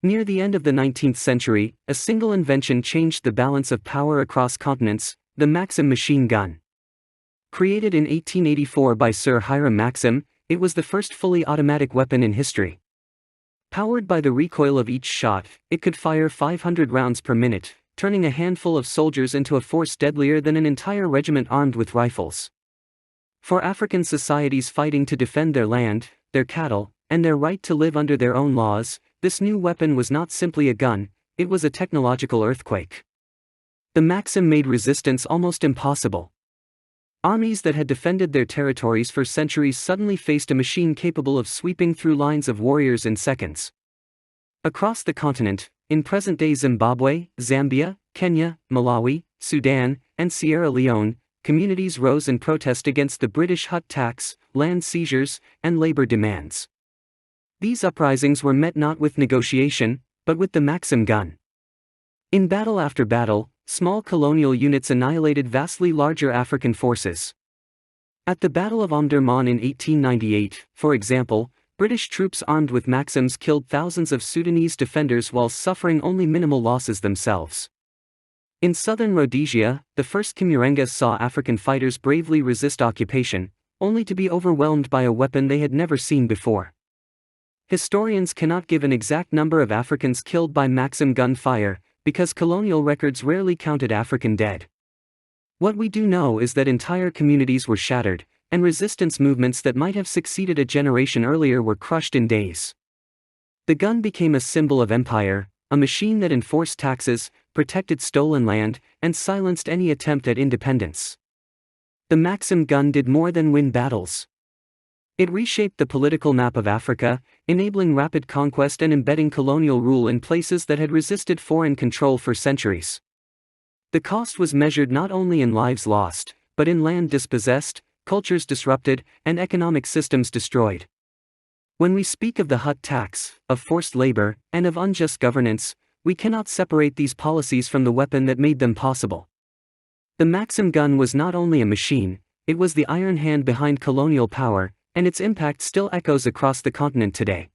Near the end of the 19th century, a single invention changed the balance of power across continents: the Maxim machine gun. Created in 1884 by Sir Hiram Maxim, it was the first fully automatic weapon in history. Powered by the recoil of each shot, it could fire 500 rounds per minute, turning a handful of soldiers into a force deadlier than an entire regiment armed with rifles. For African societies fighting to defend their land, their cattle, and their right to live under their own laws, this new weapon was not simply a gun, it was a technological earthquake. The Maxim made resistance almost impossible. Armies that had defended their territories for centuries suddenly faced a machine capable of sweeping through lines of warriors in seconds. Across the continent, in present-day Zimbabwe, Zambia, Kenya, Malawi, Sudan, and Sierra Leone, communities rose in protest against the British hut tax, land seizures, and labor demands. These uprisings were met not with negotiation, but with the Maxim gun. In battle after battle, small colonial units annihilated vastly larger African forces. At the Battle of Omdurman in 1898, for example, British troops armed with Maxims killed thousands of Sudanese defenders while suffering only minimal losses themselves. In southern Rhodesia, the first Kimurengas saw African fighters bravely resist occupation, only to be overwhelmed by a weapon they had never seen before. Historians cannot give an exact number of Africans killed by Maxim gun fire, because colonial records rarely counted African dead. What we do know is that entire communities were shattered, and resistance movements that might have succeeded a generation earlier were crushed in days. The gun became a symbol of empire, a machine that enforced taxes, protected stolen land, and silenced any attempt at independence. The Maxim gun did more than win battles. It reshaped the political map of Africa, enabling rapid conquest and embedding colonial rule in places that had resisted foreign control for centuries. The cost was measured not only in lives lost, but in land dispossessed, cultures disrupted, and economic systems destroyed. When we speak of the hut tax, of forced labor, and of unjust governance, we cannot separate these policies from the weapon that made them possible. The Maxim gun was not only a machine, it was the iron hand behind colonial power, and its impact still echoes across the continent today.